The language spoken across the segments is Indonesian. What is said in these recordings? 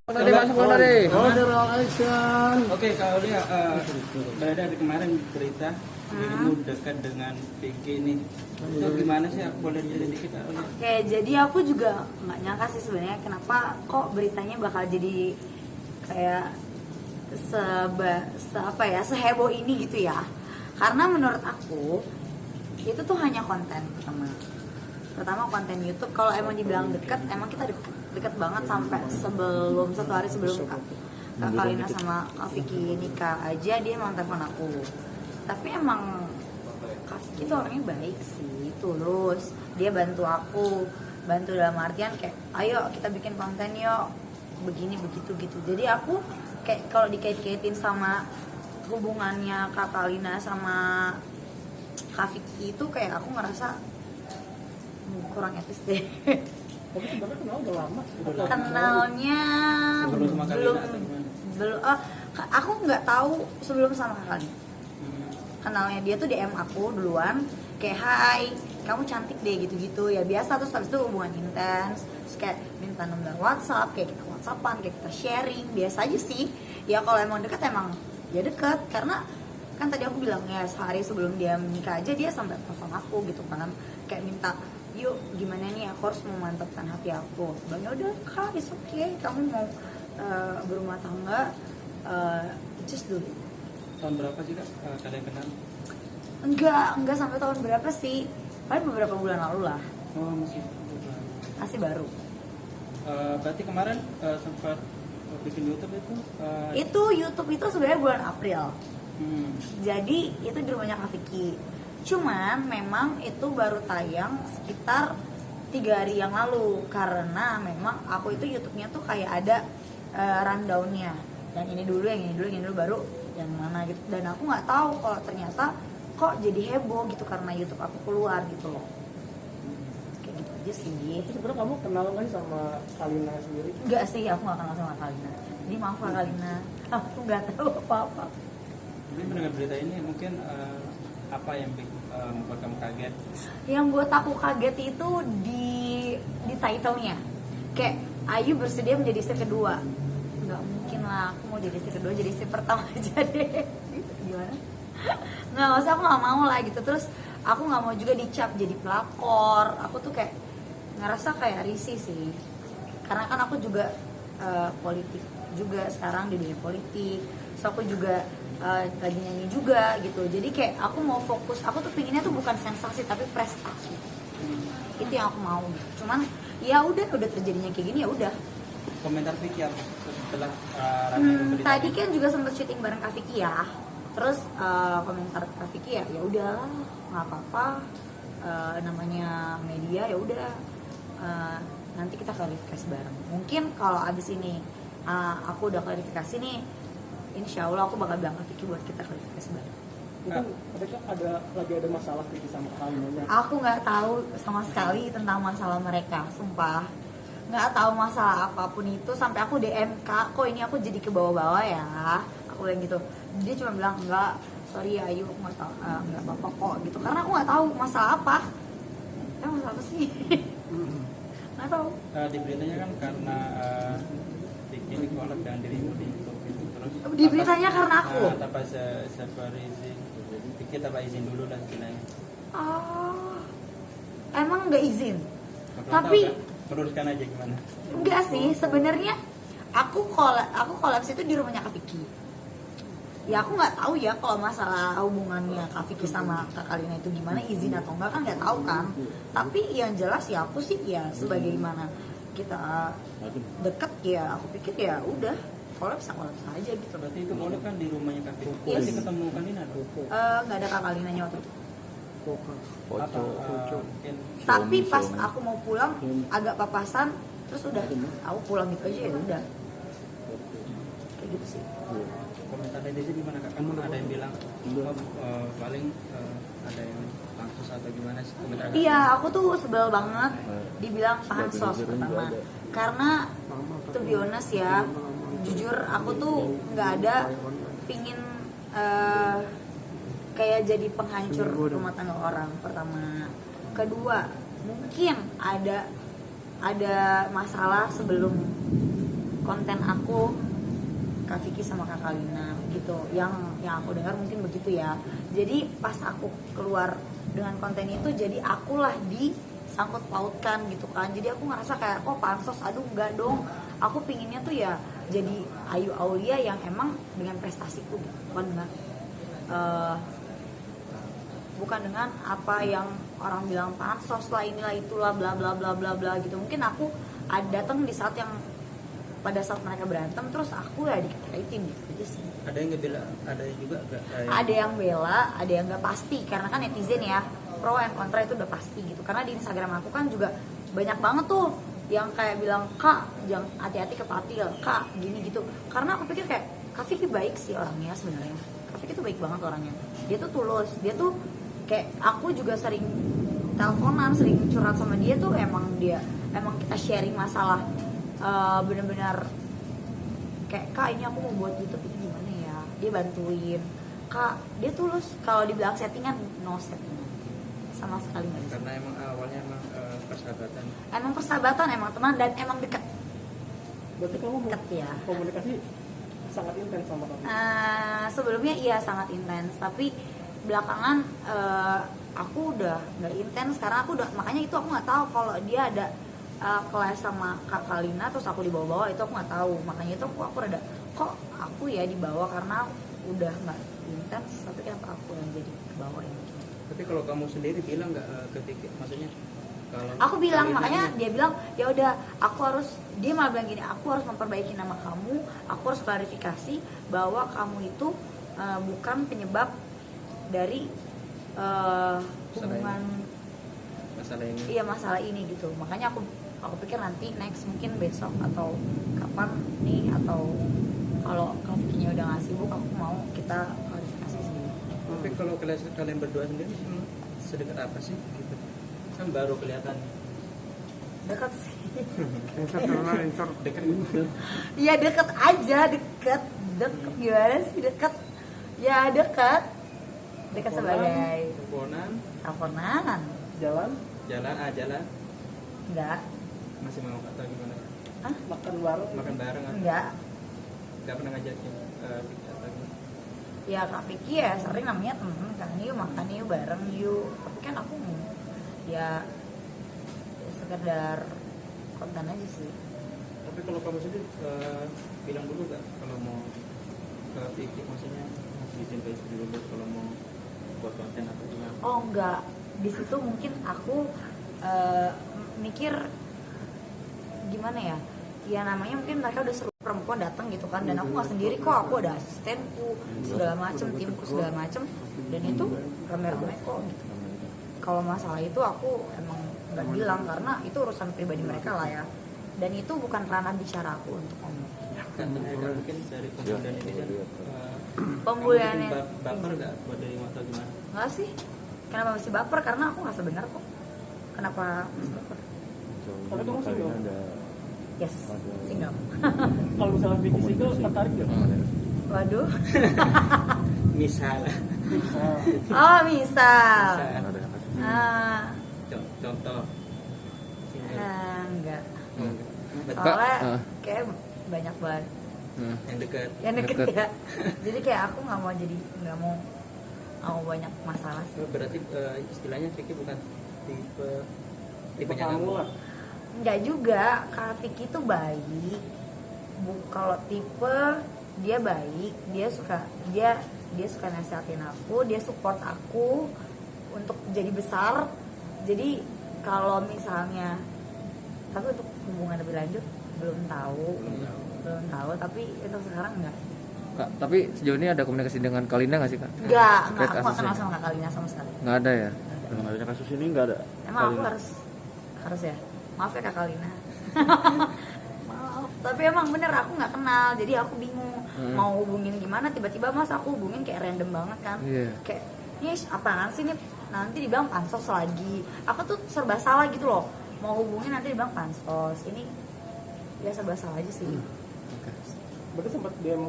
Dari masuk dari. Action. Oke, Kak Aulia, berada di kemarin berita dirimu dekat dengan Vicky ini. Itu gimana sih? Aku boleh jadi dikit, Kak Aulia? Oke, jadi aku juga nggak nyangka sih sebenarnya kenapa kok beritanya bakal jadi kayak seheboh ini gitu ya. Karena menurut aku itu tuh hanya konten pertama konten YouTube. Kalau emang dibilang deket, emang kita deket banget sampai satu hari sebelum Kak Kalina sama Kak Vicky nikah aja dia emang telepon aku. Tapi emang Kak Vicky tuh orangnya baik sih, tulus. Dia bantu dalam artian kayak ayo kita bikin konten yuk, begini begitu gitu. Jadi aku kayak kalau dikait-kaitin sama hubungannya Kak Kalina sama Kak Vicky itu kayak aku ngerasa kurang etis deh. Tapi sebenarnya kenal udah lama. Kenalnya Sebelum sama Kalina belum atau gimana? belum aku nggak tahu sebelum sama Kak Kalina. Kenalnya dia tuh DM aku duluan kayak hai kamu cantik deh gitu-gitu ya biasa. Terus habis itu hubungan intens, terus kayak minta nomor WhatsApp, kayak kita WhatsAppan, kayak kita sharing biasa aja sih ya. Kalau emang dekat emang ya dekat, karena kan tadi aku bilang ya sehari sebelum dia menikah aja dia sampai telepon aku gitu kan, kayak minta yuk gimana nih aku harus memantapkan hati aku. Bilang ya udah Kak, it's okay, kamu mau berumah tangga, just do it. Tahun berapa sih, Kak, kalian kenal? Enggak sampai tahun berapa sih, paling beberapa bulan lalu lah, Oh, masih baru. Berarti kemarin sempat bikin YouTube itu? Itu YouTube itu sebenarnya bulan April. Jadi itu di rumahnya Kak Vicky. Cuman memang itu baru tayang sekitar 3 hari yang lalu. Karena memang aku itu YouTube-nya tuh kayak ada rundown-nya. Yang ini dulu, yang ini dulu baru yang mana gitu. Dan aku nggak tahu kalau ternyata kok jadi heboh gitu karena YouTube aku keluar gitu loh. Kayak gitu aja sih. Itu sebenarnya kamu kenal nggak sih sama Kalina sendiri? Enggak sih, aku nggak kenal sama Kalina. Jadi maaf Kak Kalina, aku nggak tahu apa-apa. Ini mendengar berita ini mungkin apa yang membuat kamu kaget? Yang buat aku kaget itu di title-nya kayak Ayu bersedia menjadi istri kedua. Nggak mungkin lah, aku mau jadi istri kedua, jadi istri pertama aja deh. Gimana? Nggak, maksudnya aku nggak mau lah gitu. Terus aku nggak mau juga dicap jadi pelakor. Aku tuh kayak ngerasa kayak risih sih, karena kan aku juga politik juga sekarang, di dunia politik. So aku juga lagi nyanyi juga gitu. Jadi kayak aku mau fokus, aku tuh pinginnya tuh bukan sensasi tapi prestasi. Itu yang aku mau gitu. Cuman ya udah terjadinya kayak gini ya udah. Komentar Vicky apa setelah ramai berita? Tadi kan juga sempat syuting bareng Kak Vicky ya. Terus komentar Kak Vicky ya udahlah nggak apa-apa, namanya media ya udah, nanti kita klarifikasi bareng. Mungkin kalau abis ini aku udah klarifikasi nih, insya Allah aku bakal bilang ke Vicky buat kita klarifikasi bareng. Itu adakah lagi ada masalah Vicky sama Kalina? Aku nggak tahu sama sekali tentang masalah mereka, sumpah nggak tahu masalah apapun itu. Sampai aku DM Kak, kok ini aku jadi ke bawah-bawah ya, aku bilang gitu. Dia cuma bilang enggak, sorry ya Ayu, aku nggak tahu, nggak apa-apa kok gitu. Karena aku nggak tahu masalah apa. Masalah apa sih? Nggak tahu. Di beritanya kan karena Vicky dikolab dengan dirimu di YouTube itu terus. Di beritanya karena aku. Tanpa separizin, Vicky tanpa izin dulu dan istilahnya. Emang nggak izin? Belum Tapi tahu, kan? Meluruskan aja gimana? enggak sih, sebenarnya aku kolaps itu di rumahnya Kak Vicky. Ya aku nggak tahu ya kalau masalah hubungannya Kak Vicky sama Kak Kalina itu gimana, izin atau enggak kan nggak tahu kan. Tapi yang jelas ya aku sih ya sebagaimana kita deket ya aku pikir ya udah kolaps aja gitu. Berarti itu boleh kan di rumahnya Kak Vicky? Yes. Berarti ketemu Kalina dong? Nggak ada Kak Kalinanya waktu itu. Apa, mungkin Tapi pas aku mau pulang agak papasan, terus udah aku pulang gitu aja ya udah. Kayak gitu sih. komentar netizen gimana, Kak? Kan ada yang bilang paling ada yang pansus atau gimana sih komentar Kak? Iya, aku tuh sebel banget dibilang pansos pertama. Karena to be honest ya, jujur aku tuh nggak ada pingin kayak jadi penghancur rumah tangga orang, pertama. Kedua, mungkin ada masalah sebelum konten aku Kak Vicky sama Kak Kalina gitu. Yang aku dengar mungkin begitu ya. Jadi pas aku keluar dengan konten itu, jadi akulah disangkut pautkan gitu kan. Jadi aku ngerasa kayak kok pansos, aduh enggak dong. Aku pinginnya tuh ya jadi Ayu Aulia yang emang dengan prestasiku, bukan dengan apa yang orang bilang pansos lah, inilah itulah bla bla bla bla bla gitu. Mungkin aku datang di saat yang pada saat mereka berantem terus aku ya dikait-kaitin gitu aja sih. Ada yang ngebela, ada juga enggak? Ada yang bela, ada yang nggak pasti, karena kan netizen ya, pro and kontra itu udah pasti gitu. Karena di Instagram aku kan juga banyak banget tuh yang kayak bilang, Kak jangan hati-hati ke Patil, Kak gini gitu. Karena aku pikir kayak Kak Vicky baik sih orangnya sebenarnya. Kak Vicky tuh baik banget orangnya. Dia tuh tulus, dia tuh kayak aku juga sering teleponan, sering curhat sama dia tuh emang kita sharing masalah. Benar-benar kayak Kak ini aku mau buat YouTube ini gimana ya, dia bantuin. Kak dia tulus, kalau dibilang settingan no settingan sama sekali nggak bisa. Karena emang awalnya emang persahabatan. Emang persahabatan, emang teman dan emang dekat. Berarti kamu Deket ya. komunikasi sangat intens sama kamu. Sebelumnya iya sangat intens, tapi belakangan aku udah nggak intens karena aku udah, makanya itu aku nggak tahu kalau dia ada kelas sama Kak Kalina terus aku dibawa-bawa, itu aku nggak tahu. Makanya itu aku rada kok aku ya dibawa karena udah nggak intens, tapi kenapa aku yang jadi kebawa ya. Tapi kalau kamu sendiri bilang nggak ketika, maksudnya kalau Aku bilang, Kalina makanya ini- dia bilang ya udah aku harus, dia malah bilang gini, aku harus memperbaiki nama kamu, aku harus klarifikasi bahwa kamu itu bukan penyebab dari hubungan masalah ini. iya masalah ini gitu. Makanya aku pikir nanti next mungkin besok atau kapan nih, atau kalau Kak Vicky-nya udah nggak sibuk, aku mau kita klarifikasi sendiri. Tapi kalau kalian berdua sendiri sedekat apa sih gitu? Kan baru kelihatan Dekat sih. dekat gitu. Iya deket aja, deket gimana sih, deket ya, deket sebagai teleponan. Jalan, Jalan Enggak. masih mau atau gimana? makan bareng. Makan bareng atau Enggak. nggak pernah ngajakin atau gimana? Ya Kak Vicky ya sering namanya temen kan, yuk makan yuk bareng yuk. Tapi kan aku ya sekedar konten aja sih. Tapi kalau kamu sendiri bilang dulu nggak kalau mau ke Vicky, maksudnya izin ke istri dulu kalau mau buat konten atau gimana? Oh enggak, di situ mungkin aku mikir gimana ya, ya namanya mungkin mereka udah seru perempuan datang gitu kan, dan aku nggak sendiri kok, aku ada asistenku segala macem, timku segala macem, dan itu rame-rame kok gitu. Kalau masalah itu aku emang nggak bilang karena itu urusan pribadi mereka lah ya, dan itu bukan ranah bicara aku untuk ngomong. Kan mungkin dari pembulian ini kan Pembuliannya baper nggak buat dari atau gimana? nggak sih, kenapa mesti baper, karena aku nggak sebenar kok, kenapa mesti baper. Tapi kamu single. Yes, single. Kalau misalnya Vicky single, tertarik gak? Waduh. Misal Oh misal. Misal. Contoh Enggak. Betul. Soalnya kayak banyak banget Yang dekat. yang deket ya. Jadi kayak aku nggak mau banyak masalah sih. Berarti istilahnya Vicky bukan tipenya Kamu kamu. lah. Enggak juga, Kak Vicky tuh baik. Kalau tipe dia baik, dia suka nasihatin aku, dia support aku untuk jadi besar. Jadi kalau misalnya, tapi untuk hubungan lebih lanjut belum tahu, tapi untuk sekarang enggak. Kak, tapi sejauh ini ada komunikasi dengan Kalina nggak sih Kak? Enggak, Terkait aku nggak kenal kasusnya? sama Kak Kalina sama sekali. Nggak ada ya? Dengan adanya kasus ini nggak ada. Emang aku harus ya, maaf ya Kak Kalina. Maaf, tapi emang bener aku nggak kenal, jadi aku bingung mau hubungin gimana. Tiba-tiba mas aku hubungin kayak random banget kan, Iya. kayak ini apaan sih nih, nanti dibilang pansos lagi. Aku tuh serba salah gitu loh, mau hubungin nanti dibilang pansos, ini ya serba salah aja sih. Berarti sempat DM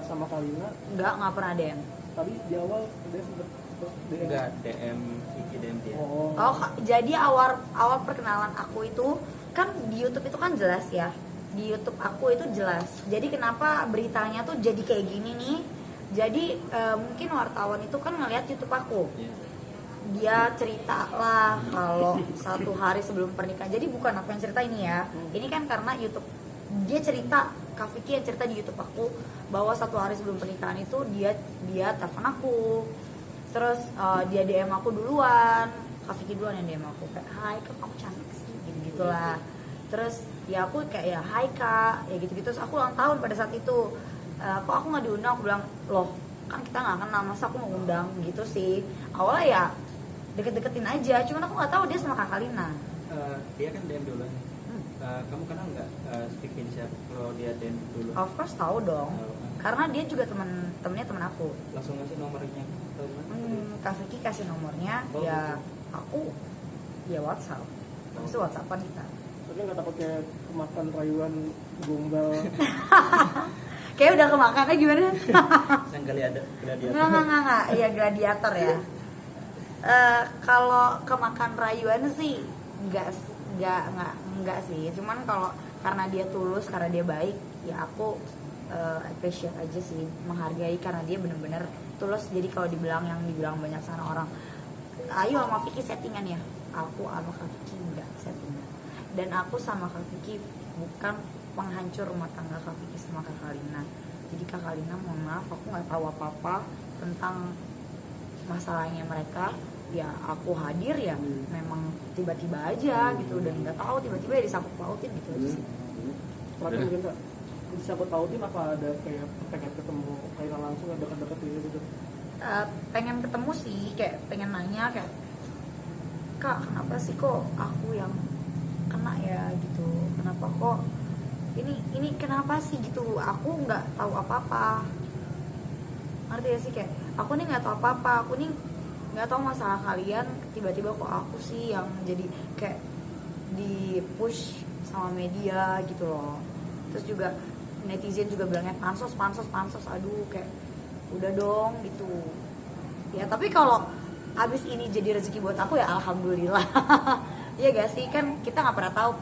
sama Kalina. Nggak pernah DM. Tadi di awal dia sempat DM. Enggak DM Vicky DM dia. Oh. Oh, jadi awal perkenalan aku itu kan di YouTube itu kan jelas ya. di YouTube aku itu jelas. Jadi kenapa beritanya tuh jadi kayak gini nih? Jadi mungkin wartawan itu kan ngelihat YouTube aku. Dia cerita lah kalau 1 hari sebelum pernikahan. Jadi bukan aku yang cerita ini ya. Ini kan karena YouTube. Dia cerita, Kak Vicky yang cerita di YouTube aku bahwa 1 hari sebelum pernikahan itu dia telepon aku. Terus dia DM aku duluan. Kak Vicky duluan yang DM aku kayak, "Hai Kak, kamu cantik sih." Gitu-gitulah. Terus ya aku kayak ya, "Hai Kak." Ya gitu-gitu. Terus aku ulang tahun pada saat itu. Kok aku nggak diundang? Aku bilang, "Loh, kan kita nggak kenal, masa aku mau undang?" Gitu sih. Awalnya ya deket-deketin aja, cuman aku nggak tahu dia sama Kak Kalina. Dia kan DM dulu. Kamu kenal nggak Vicky siapa kalau dia DM dulu? Of course tahu dong, Tahu, kan? karena dia juga temennya temen aku. Langsung ngasih nomornya atau gimana? Kak Vicky kasih nomornya, Oh, ya aku ya WhatsApp, habis itu WhatsAppan kita. Tapi nggak takut kayak kemakan rayuan gombal. Kayak udah kemakannya gimana? Yang gladiator. Enggak, iya gladiator ya. Kalau kemakan rayuan sih enggak sih. Cuman kalau karena dia tulus, karena dia baik, ya aku appreciate aja sih, menghargai karena dia bener-bener tulus. Jadi kalau dibilang banyak sana orang, "Ayo sama Vicky settingan ya." Aku sama Kak Vicky enggak settingan. Dan aku sama Kak Vicky bukan penghancur rumah tangga Kak Vicky sama Kak Kalina. Jadi Kak Kalina, mohon maaf, aku nggak tahu apa-apa tentang masalahnya mereka. Ya aku hadir ya memang tiba-tiba aja gitu, dan nggak tahu tiba-tiba ya disangkut pautin gitu aja sih. Terakhir mungkin Kak, disangkut pautin apa ada kayak pengen ketemu Kalina langsung, ada deket-deket ini gitu? Pengen ketemu sih, kayak pengen nanya kayak, "Kak, kenapa sih kok aku yang kena ya gitu, kenapa kok ini kenapa sih gitu, aku nggak tahu apa-apa." Ngerti ya sih, kayak aku nih nggak tahu apa-apa, aku nih nggak tahu masalah kalian, tiba-tiba kok aku sih yang jadi kayak di push sama media gitu loh. Terus juga netizen juga bilangnya pansos, aduh kayak udah dong gitu ya. Tapi kalau abis ini jadi rezeki buat aku ya alhamdulillah. Iya gak sih, kan kita nggak pernah tahu,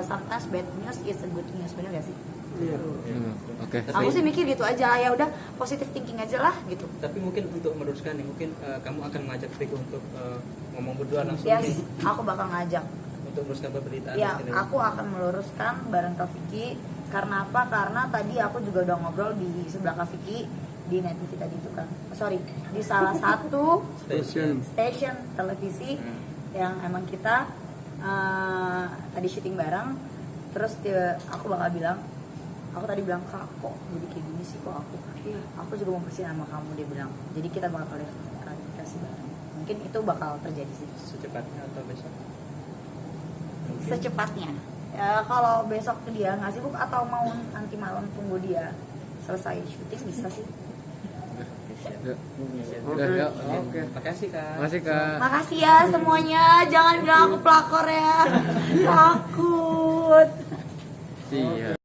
sometimes bad news is a good news, bener gak sih? Iya. Oke. Aku sih mikir gitu aja, ya udah positive thinking aja lah gitu. Tapi mungkin untuk meneruskan nih, mungkin kamu akan mengajak Vicky untuk ngomong berdua langsung Yes, nih, aku bakal ngajak. untuk meneruskan pemberitaan. Ya, ini. aku akan meluruskan bareng Kak Vicky. Karena apa? Karena tadi aku juga udah ngobrol di sebelah Kak Vicky di Net TV tadi itu kan. Sorry, di salah satu station televisi yang emang kita tadi syuting bareng. Terus aku bakal bilang, aku tadi bilang, "Kak, kok jadi kayak gini sih kok aku?" "Iya, aku juga mau bersihin sama kamu," dia bilang. Jadi kita bakal klarifikasi bareng. Mungkin itu bakal terjadi sih. Secepatnya atau besok? Secepatnya. Ya, kalau besok dia nggak sibuk atau mau nanti malam tunggu dia selesai syuting bisa sih. Oke. Makasih Kak. Makasih Kak. Makasih ya semuanya. Jangan bilang aku pelakor ya. Takut. Iya.